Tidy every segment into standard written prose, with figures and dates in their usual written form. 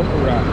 dumping rack.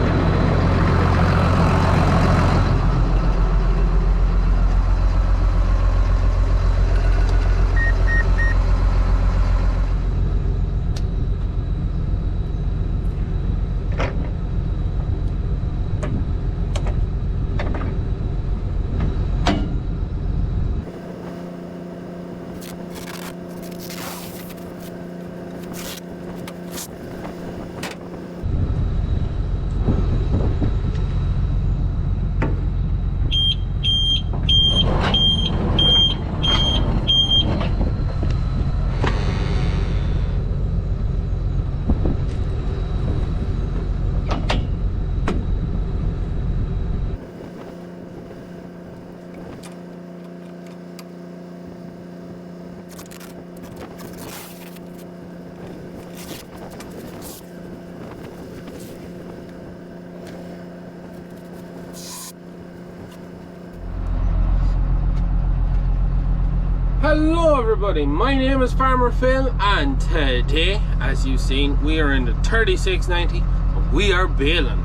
Hello everybody, my name is Farmer Phil, and today, as you've seen, we are in the 3690 and we are baling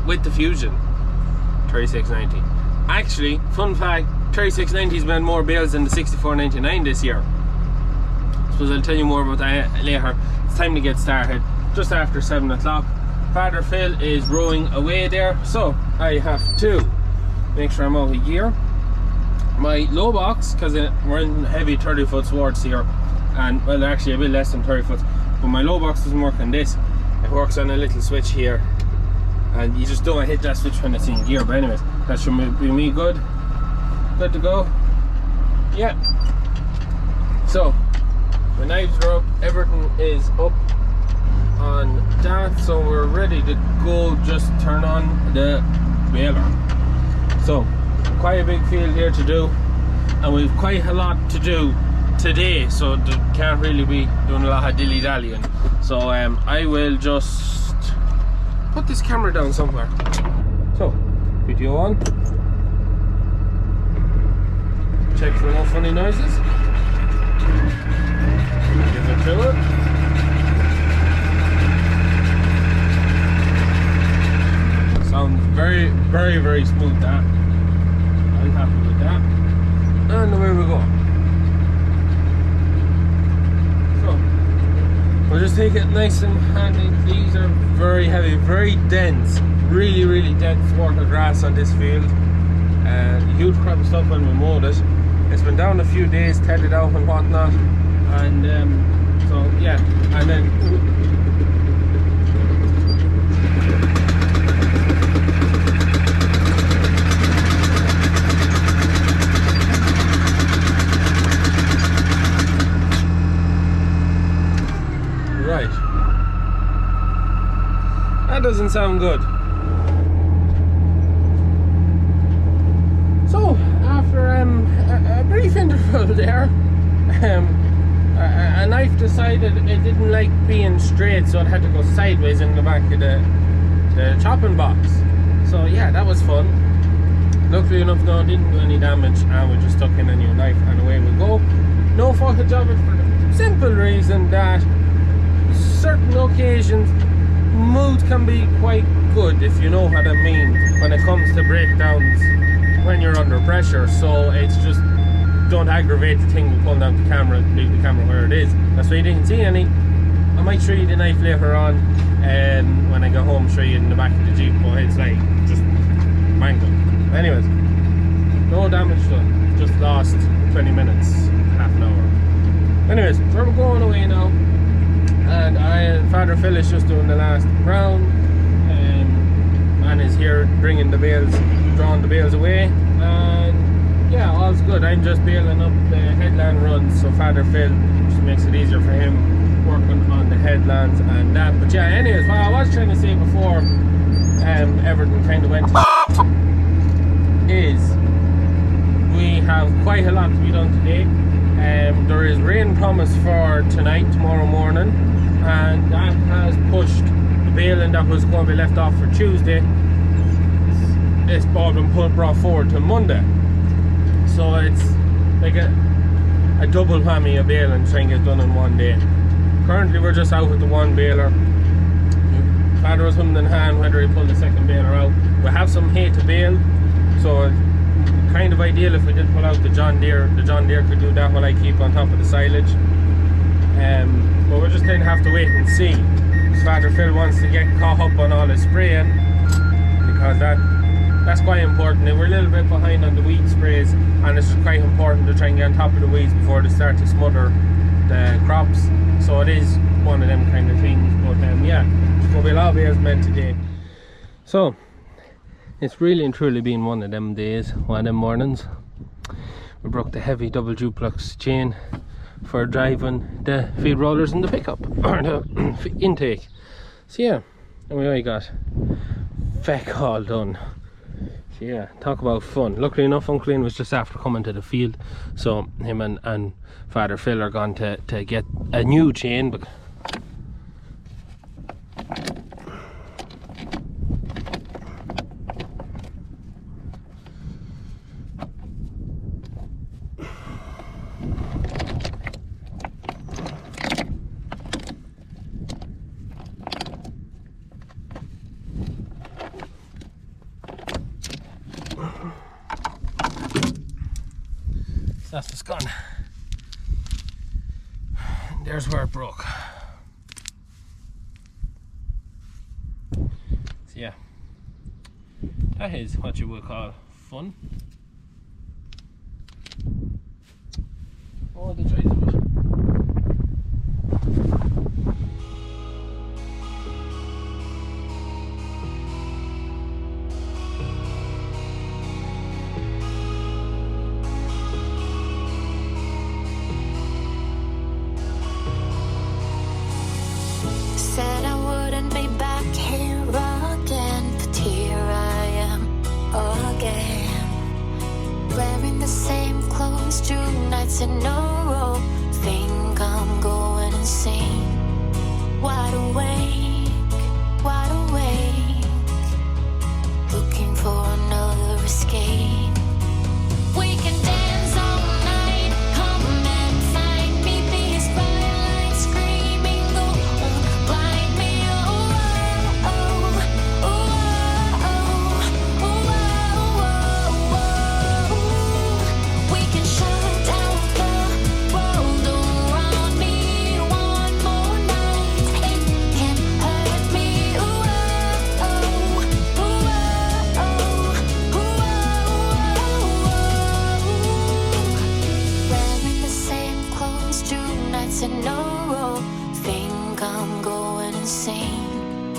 with the Fusion 3690. Actually, fun fact, 3690's been more bales than the 6499 this year. I suppose I'll tell you more about that later. It's time to get started, just after 7 o'clock. Father Phil is rowing away there, so I have to make sure I'm out of gear. My low box, because we're in heavy 30-foot swords here, and well, actually a bit less than 30 foot, but my low box doesn't work on this. It works on a little switch here, and you just don't hit that switch when it's in gear. But anyways, that should be me good to go. Yeah, so my knives are up, everything is up on that, so we're ready to go. Just turn on the baler. So quite a big field here to do, and we've quite a lot to do today, so can't really be doing a lot of dilly-dallying. So I will just put this camera down somewhere. So video on, check for no funny noises, give it to it. Sounds very, very, very smooth, that. I'm happy with that, and away we go. So we'll just take it nice and handy. These are very heavy, very dense, really dense water grass on this field. Huge crop of stuff when we mowed it. It's been down a few days, tedded out and whatnot, and so yeah, and then right. That doesn't sound good. So, after a brief interval there, a knife decided it didn't like being straight, so it had to go sideways in the back of the chopping box. So yeah, that was fun. Luckily enough, no, it didn't do any damage, and we just stuck in a new knife and away we go. No footage of it for the simple reason that certain occasions mood can be quite good, if you know what I mean, when it comes to breakdowns when you're under pressure. So it's just, don't aggravate the thing with pulling out the camera, leave the camera where it is. That's why you didn't see any. I might show you the knife later on, and when I go home show you in the back of the Jeep, but it's like just mangled. Anyways, no damage done, just lost 20 minutes, half an hour. Anyways, so we're going away now. And Father Phil is just doing the last round, and is here bringing the bales, drawing the bales away, and yeah, all's good. I'm just baling up the headland runs, so Father Phil just makes it easier for him working on the headlands and that. But yeah, anyways, what I was trying to say before everything kind of went is we have quite a lot to be done today. There is rain promised for tonight, tomorrow morning, and that has pushed the baling that was going to be left off for Tuesday. It's all been brought forward to Monday. So it's like a double whammy of baling trying to get done in one day. Currently we're just out with the one baler. Father was humming and hawing whether he pulled the second baler out. We have some hay to bale, so kind of ideal if we did pull out the John Deere. The John Deere could do that while I keep on top of the silage. But we're just kind of have to wait and see. Father Phil wants to get caught up on all his spraying, because that's quite important. We're a little bit behind on the weed sprays, and it's quite important to try and get on top of the weeds before they start to smother the crops. So it is one of them kind of things. But yeah, so we'll all be as meant today. So it's really and truly been one of them days, one of them mornings. We broke the heavy double duplex chain for driving the feed rollers in the pickup, or the intake. So yeah, and we only got feck all done. So yeah, talk about fun. Luckily enough, Uncle Ian was just after coming to the field, so him and Father Phil are gone to get a new chain. That's what's gone. There's where it broke. So yeah, that is what you would call fun. Oh, the joys of it. Said I wouldn't be back here again, but here I am again, wearing the same clothes 2 nights in a row. Think I'm going insane. Wide awake, looking for another escape. We can dance all night, come and find me. These firelights screaming, go on, blind me. Oh, oh, oh, oh, oh, oh, oh. We can shut down the world around me one more night. It can hurt me. Oh, oh, oh, oh, oh, oh. Wearing the same clothes 2 nights in a row. Think I'm going insane.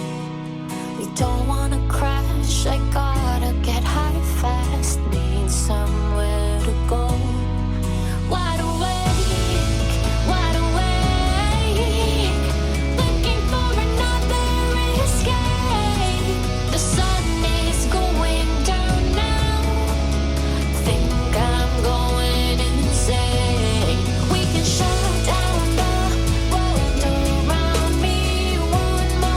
We don't wanna crash. I gotta get high fast. Need somewhere to go. Wide awake, looking for another escape. The sun is going down now. Think I'm going insane. We can shut down the world around me one more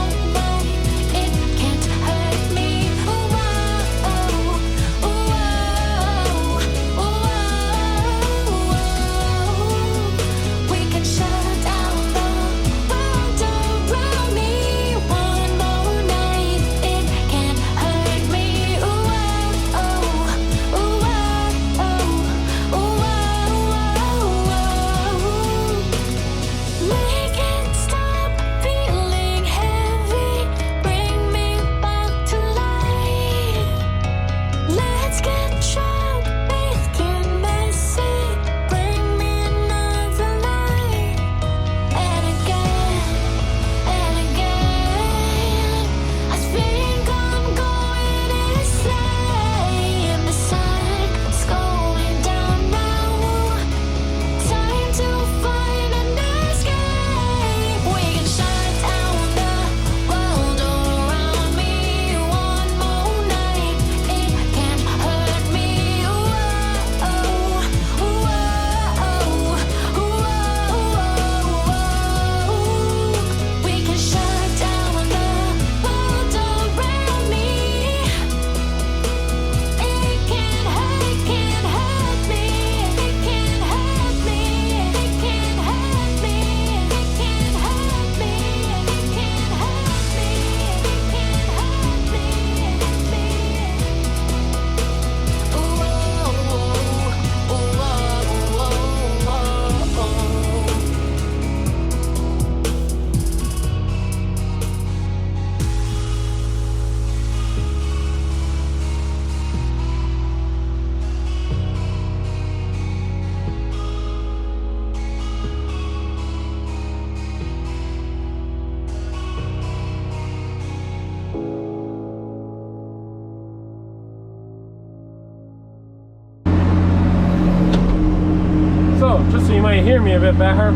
might hear me a bit better.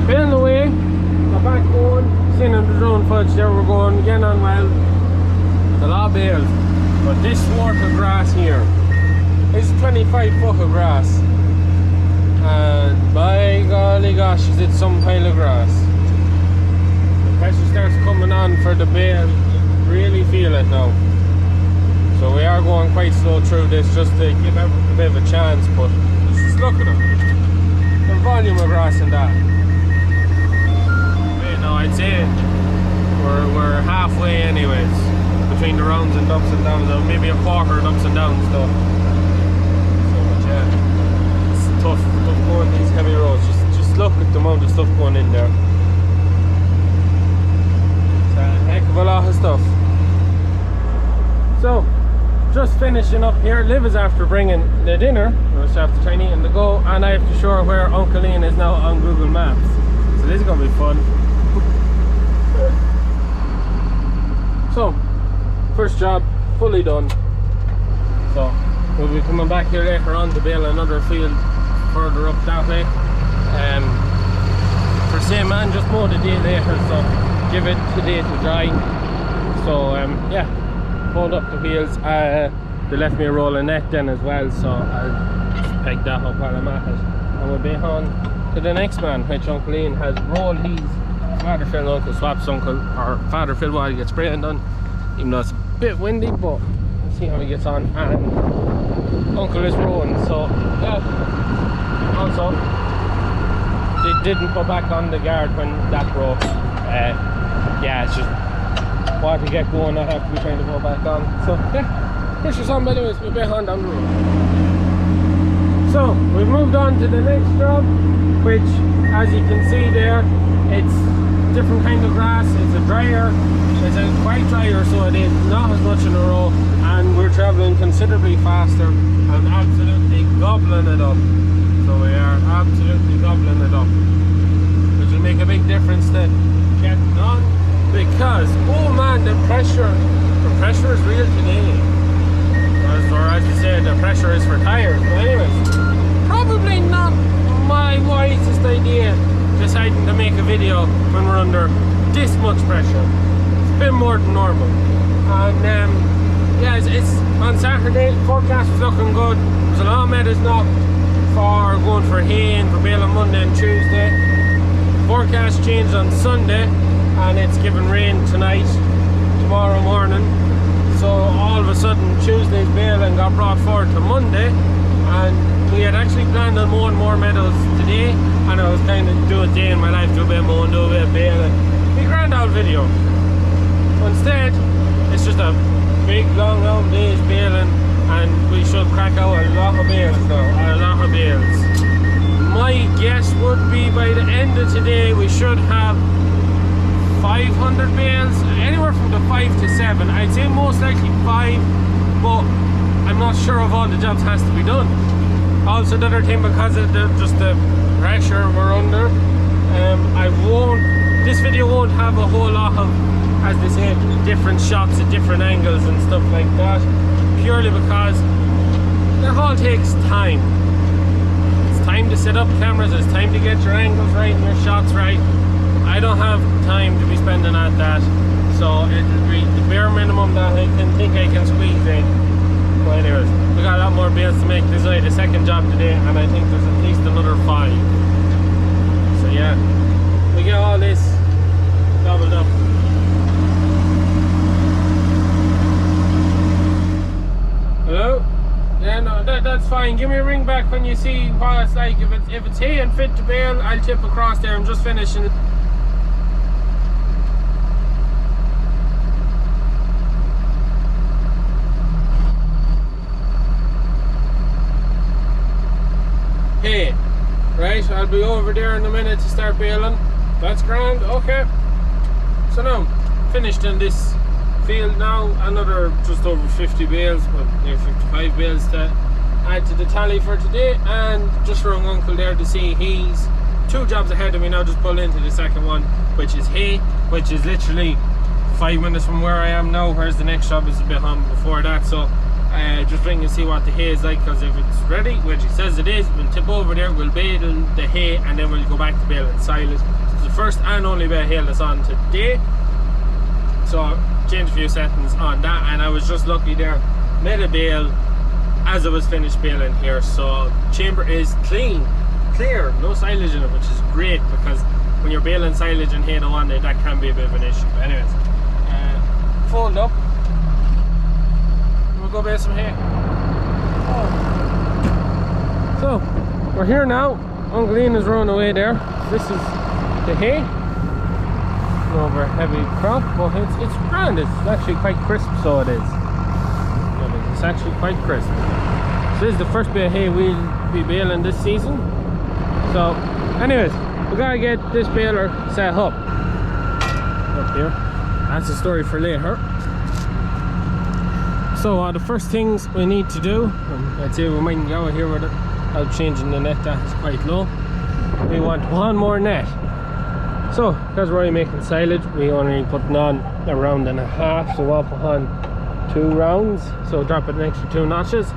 Baling away, got back going, seeing the drone fudge there, we're going again on well. A lot of bales, but this swath of grass here is 25 foot of grass, and by golly gosh, is it some pile of grass. The pressure starts coming on for the bale, you really feel it now. So we are going quite slow through this just to give everyone a bit of a chance, but just look at it. The volume of grass in that. Wait, no, I'd say we're halfway anyways between the rounds and ups and downs, or maybe a quarter of ups and downs though. So but yeah, it's tough going these heavy roads. Just look at the amount of stuff going in there. It's a heck of a lot of stuff. So, just finishing up here. Liv is after bringing the dinner, which after trying eating to go, and I have to show her where Uncle Ian is now on Google Maps. So this is gonna be fun. So, first job fully done. So we'll be coming back here later on to bale another field further up that way. For same man, just mowed a day later, so give it today to dry. So yeah. Hold up the wheels. They left me a roll of net then as well, so I'll just peg that up while I'm at it, and we'll be on to the next man, which Uncle Ian has rolled his Father Phil Uncle Swap's uncle, or Father Phil while he gets spraying done, even though it's a bit windy, but we'll see how he gets on. And Uncle is rowing, so yeah. Also, they didn't put back on the guard when that broke. Yeah, it's just want to get going, not have to be trying to go back on. So yeah, push us on, but anyways, we'll be on down the road. So we've moved on to the next job, which as you can see there, it's different kind of grass. It's a drier, it's a quite drier, so it is not as much in a row, and we're travelling considerably faster and absolutely gobbling it up. So we are absolutely gobbling it up, which will make a big difference to getting on. Because, oh man, the pressure is real today. Or as you say, the pressure is for tires. But anyways, probably not my wisest idea deciding to make a video when we're under this much pressure. It's a bit more than normal. And yeah, it's on Saturday, forecast was looking good. There's a lot of meadows now for going for hay and for baling Monday and Tuesday. Forecast changed on Sunday, and it's giving rain tonight, tomorrow morning. So all of a sudden Tuesday's baling got brought forward to Monday, and we had actually planned on mowing more meadows today, and I was kind of doing a day in my life, do a bit of mowing, do a bit of baling, be a grand old video. Instead, it's just a big long day's baling, and we should crack out a lot of bales now, a lot of bales. My guess would be by the end of today we should have 500 bales, anywhere from the 5 to 7. I'd say most likely 5, but I'm not sure if all the jobs has to be done. Also, the other thing, because of just the pressure we're under, this video won't have a whole lot of, as they say, different shots at different angles and stuff like that, purely because it all takes time. It's time to set up cameras, it's time to get your angles right and your shots right. I don't have time to be spending at that, so it'll be the bare minimum that I think I can squeeze in. But anyways, we got a lot more bales to make. This is only the second job today, and I think there's at least another 5. So yeah, we get all this doubled up. Hello? Yeah, no, that's fine. Give me a ring back when you see what it's like. If it's hay and fit to bale, I'll tip across there. I'm just finishing. Hey, right, I'll be over there in a minute to start baling. That's grand, okay. So now, finished in this field now, another just over 50 bales, well, near 55 bales to add to the tally for today, and just rung Uncle there to see he's 2 jobs ahead of me now, just pulled into the second one, which is hay, which is literally 5 minutes from where I am now, whereas the next job is a bit on before that. So just bring and see what the hay is like, because if it's ready, which he says it is, we'll tip over there, we'll bale the hay, and then we'll go back to bale and silage. It's the first and only bale of hay that's on today, so change a few settings on that. And I was just lucky there, made a bale as I was finished baling here, so chamber is clear, no silage in it, which is great, because when you're baling silage and hay on one day, that can be a bit of an issue. But anyways, fold up, we'll go bale some hay. So we're here now. Uncle Ian is running away there. This is the hay. Over heavy crop, but it's grand. It's actually quite crisp, so it is. It's actually quite crisp. So this is the first bit of hay we'll be baling this season. So anyways, we gotta get this baler set up here. That's a story for later. So the first things we need to do, I'd say we mightn't go here with it, help changing the net, that is quite low. We want one more net. So because we're only making silage, we only putting on a round and a half, so I'll put on 2 rounds, so drop it an extra 2 notches.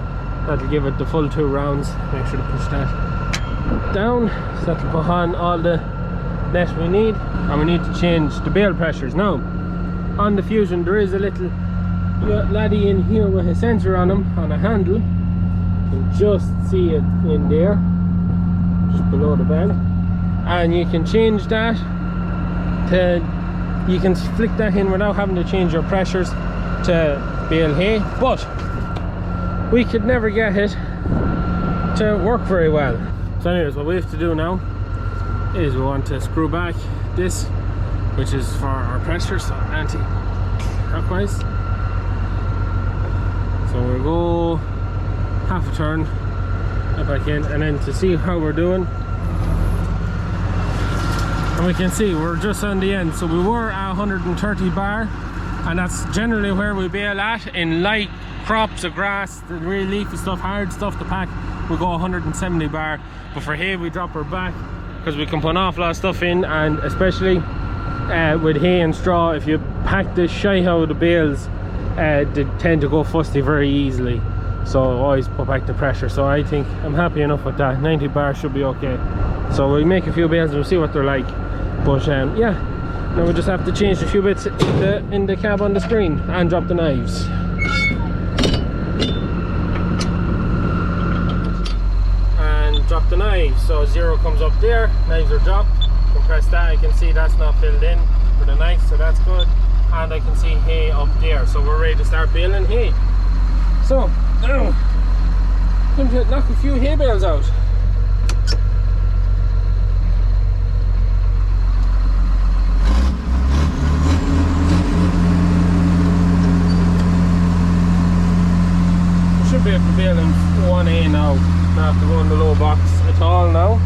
That'll give it the full 2 rounds. Make sure to push that down, so that'll put on all the net we need. And we need to change the bale pressures. Now on the Fusion there is a little laddie in here with a sensor on him, on a handle. You can just see it in there, just below the bell, and you can change that to, you can flick that in without having to change your pressures to bale hay. But we could never get it to work very well. So anyways, what we have to do now is we want to screw back this, which is for our pressure, so anti-clockwise. So we'll go half a turn up back in, and then to see how we're doing, and we can see we're just on the end. So we were at 130 bar, and that's generally where we bale at. In light crops of grass, the real leafy stuff, hard stuff to pack, we go 170 bar. But for hay we drop her back, because we can put an awful lot of stuff in, and especially with hay and straw, if you pack the shy out of the bales, they tend to go fusty very easily. So always put back the pressure. So I think I'm happy enough with that. 90 bar should be okay. So we'll make a few bales and we'll see what they're like. But yeah, now we just have to change a few bits in the cab on the screen and drop the knives. And drop the knives. So 0 comes up there, knives are dropped. You can press that, you can see that's not filled in for the knife, so that's good. And I can see hay up there, so we're ready to start baling hay. So now I'm going to knock a few hay bales out. Should be able to bale in 1A now, not have to go in the low box at all now.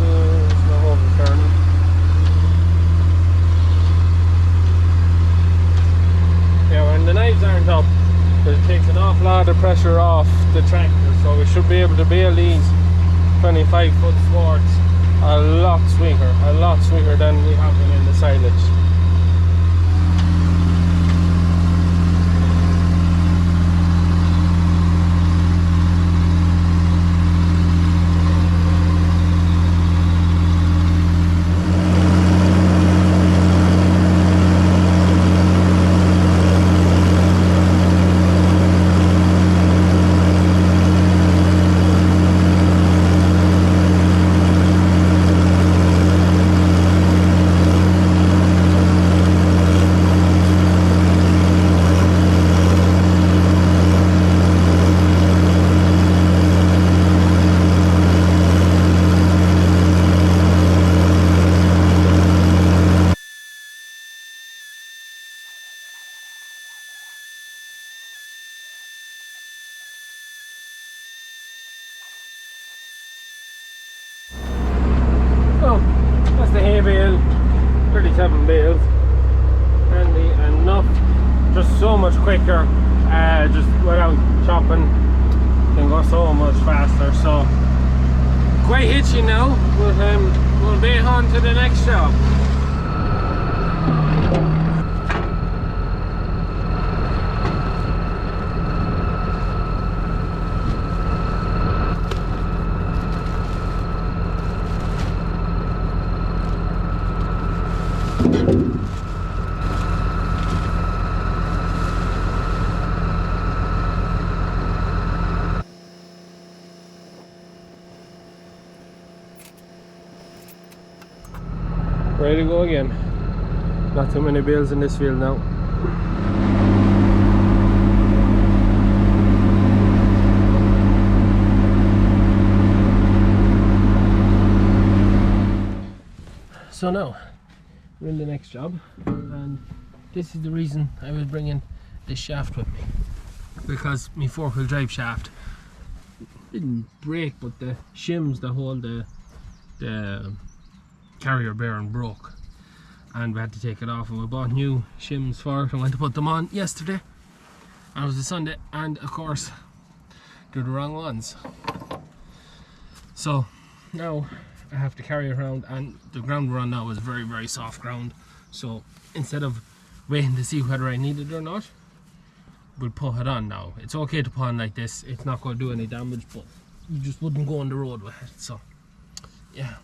There's no overturning. Yeah, when the knives aren't up, it takes an awful lot of pressure off the tractor, so we should be able to bale these 25-foot swords a lot sweeter than we have them in the silage. So that's the hay bale, 37 bales, handy enough, just so much quicker, just without chopping, can go so much faster. So quite hitchy now, but we'll be on to the next job. Ready to go again. Not too many bales in this field now. So now we're in the next job, and this is the reason I was bringing this shaft with me, because my 4-wheel drive shaft didn't break, but the shims that hold the carrier bearing broke, and we had to take it off, and we bought new shims for it. I went to put them on yesterday, and it was a Sunday, and of course they're the wrong ones. So now I have to carry it around, and the ground we're on now is very, very soft ground. So instead of waiting to see whether I need it or not, we'll put it on now. It's okay to put on like this, it's not going to do any damage, but you just wouldn't go on the road with it. So yeah,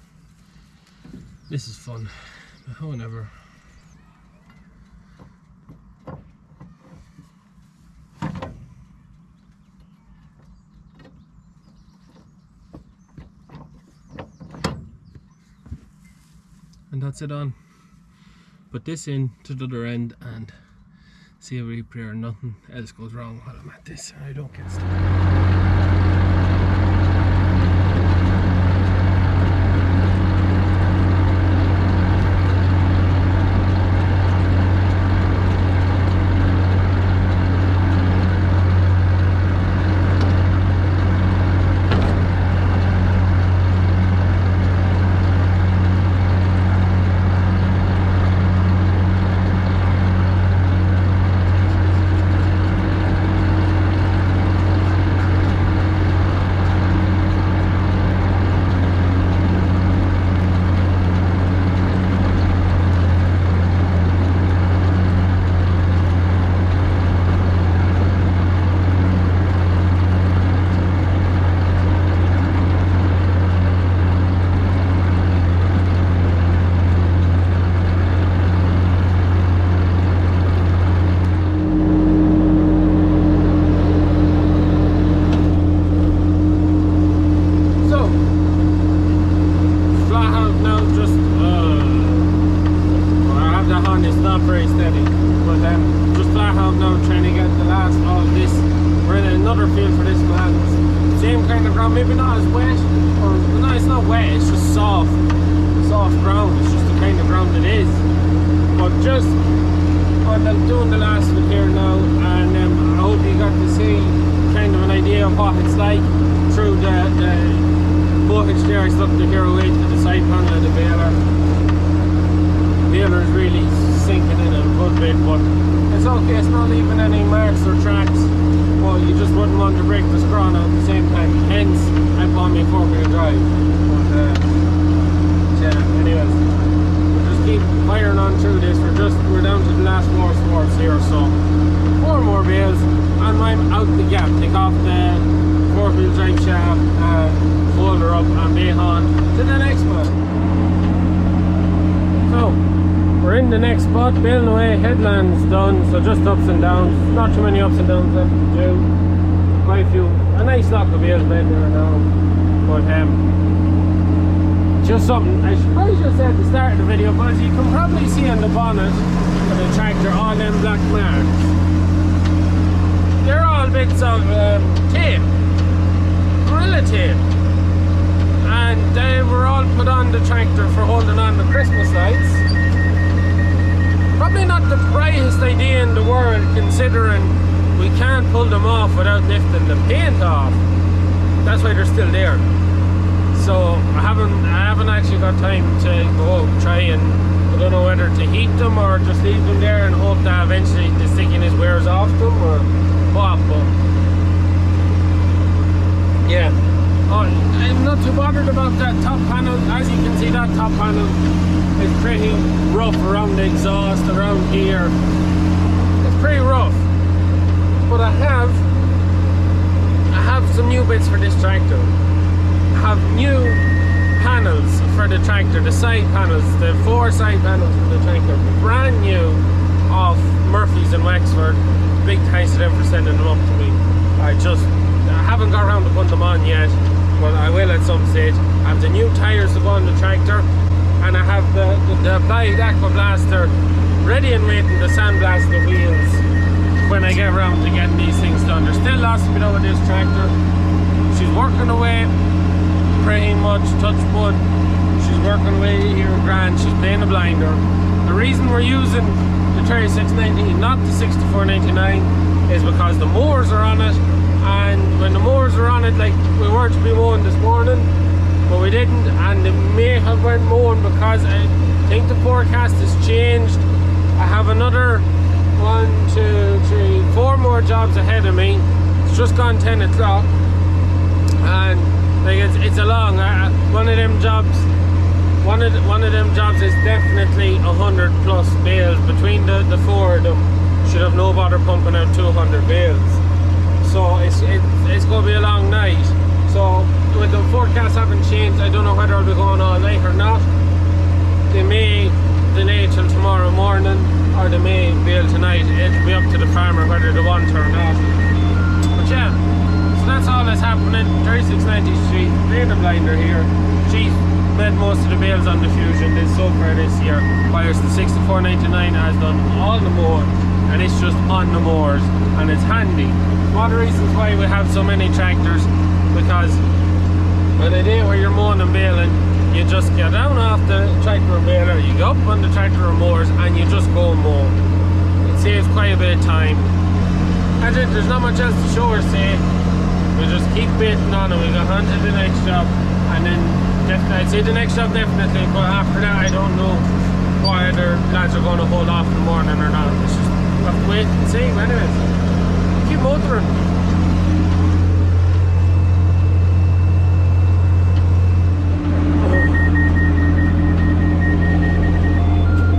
this is fun, but however. And that's it on. Put this in to the other end and see every prayer nothing else goes wrong while I'm at this and I don't get stuck. Maybe not as wet, or no, it's not wet, it's just soft ground. It's just the kind of ground it is. But just I'm doing the last of it here now, and I hope you got to see kind of an idea of what it's like through the footage there. I stuck the hero weight to the side panel of the baler. The baler is really sinking in a good bit, but it's okay, it's not leaving any marks or tracks. Well, you just wouldn't want to break the scrawn at the same time, hence I bought me 4-wheel drive. But yeah, anyways, we'll just keep firing on through this. We're down to the last 4 sports here, so 4 more bales and I'm out the gap. Take off the 4-wheel drive shaft and fold her up and be on to the next one. So we're in the next spot, baling away, headland's done, so just ups and downs, not too many ups and downs left to do. Quite a few, a nice lock of bales made there now, but just something, I probably should have said at the start of the video, but as you can probably see on the bonnet of the tractor, all them black marks, they're all bits of tape, gorilla tape, and they were all put on the tractor for holding on the Christmas lights. Probably not the brightest idea in the world, considering we can't pull them off without lifting the paint off. That's why they're still there. So I haven't actually got time to go out and try, and I don't know whether to heat them or just leave them there and hope that eventually the stickiness wears off them or what. But yeah, I'm not too bothered about that top panel. As you can see, that top panel is pretty rough around the exhaust, around here. It's pretty rough. But I have some new bits for this tractor. I have new panels for the tractor, the side panels, the 4 side panels for the tractor, brand new off Murphy's in Wexford. Big thanks to them for sending them up to me. I haven't got around to putting them on yet, but I will at some stage. I have the new tyres to go on the tractor, and I have the applied aqua blaster ready and waiting to sandblast the wheels when I get around to getting these things done. There's still lots to be done with this tractor. She's working away pretty much, touch wood. She's working away here grand. She's playing a blinder. The reason we're using the 3619, not the 6499, is because the mowers are on it, and when the mowers are on it, like we were to be mowing this morning, but we didn't, and they may have went mowing because I think the forecast has changed. I have another 1, 2, 3, 4 more jobs ahead of me. It's just gone 10 o'clock, and like it's a long one of them jobs. One of them jobs is definitely 100 plus bales between the 4 of them. Should have no bother pumping out 200 bales. So it's going to be a long night. So with the forecast having changed, I don't know whether I'll be going all night or not. They may delay till tomorrow morning, or they may bail tonight. It'll be up to the farmer whether they want or not. But yeah, so that's all that's happening. 3690 Street, playing the blinder here. She's made most of the bales on the Fusion so far this year, whereas the 6499 has done all the more, and it's just on the mowers, and it's handy. One of the reasons why we have so many tractors, because on a day where you're mowing and baling, you just get down off the tractor or baler, you go up on the tractor or mowers, and you just go and mow. It saves quite a bit of time. And then there's not much else to show or say. We just keep baiting on and we go on to the next job, and then I'd say the next job definitely, but after that I don't know whether lads are going to hold off in the morning or not. It's just we'll have to wait and see. Anyways, keep motoring.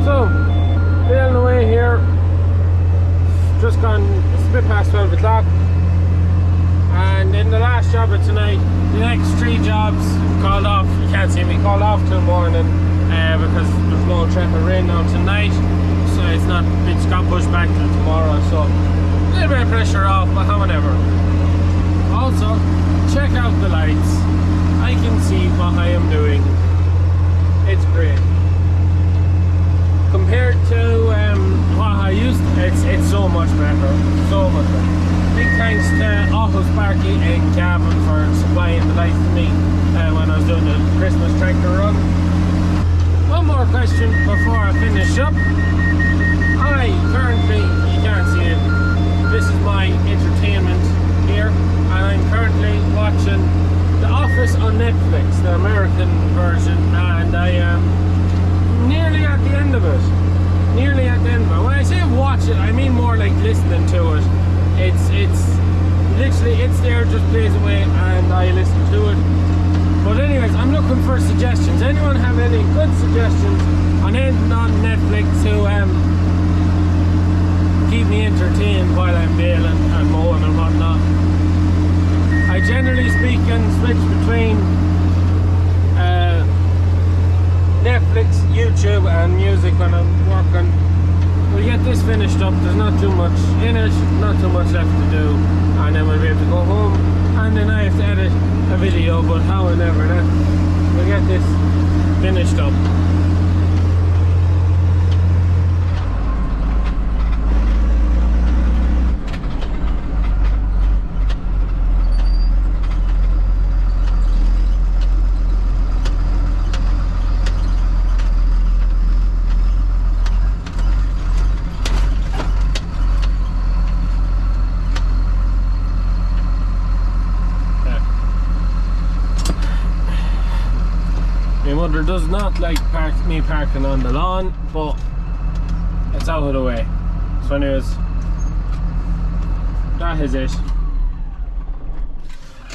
So, bailing away here. Just gone a bit past 12 o'clock. And in the last job of tonight, the next 3 jobs called off. You can't see me called off till morning because there's no threat of rain now tonight, so it's got pushed back till tomorrow. So a little bit of pressure off, but however. Also, check out the lights. I can see what I am doing. It's great compared to what I used to. It's so much better, so much better. Big thanks to Otto Sparky and Gavin for supplying the lights to me when I was doing the Christmas tractor run. One more question before I finish up. I currently, you can't see it, this is my entertainment here, and I'm currently watching The Office on Netflix, the American version, and I am nearly at the end of it. Nearly at the end of it. When I say watch it, I mean more like listening to it. It's literally, it's there, just plays away, and I listen to it. But anyways, I'm looking for suggestions. Anyone have any good suggestions on anything on Netflix to keep me entertained while I'm baling and mowing and whatnot? I generally speaking switch between Netflix, YouTube and music when I'm working. We get this finished up, there's not too much in it, not too much left to do, and then we'll be able to go home, and then I have to edit a video, but however, we'll get this finished up. My mother does not like me parking on the lawn, but it's out of the way. So anyways, that is it.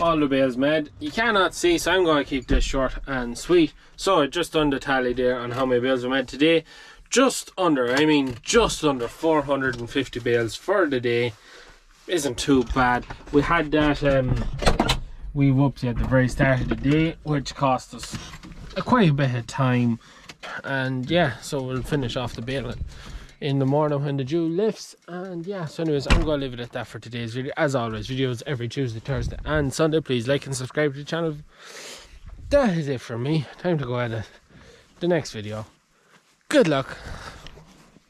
All the bales made. You cannot see, so I'm going to keep this short and sweet. So I just done the tally there on how many bales were made today. Just under 450 bales for the day. Isn't too bad. We had that we whoopsie at the very start of the day, which cost us quite a bit of time, and yeah, so we'll finish off the baling in the morning when the dew lifts. And yeah, so anyways, I'm going to leave it at that for today's video. As always, videos every Tuesday, Thursday and Sunday. Please like and subscribe to the channel. That is it for me. Time to go edit the next video. Good luck.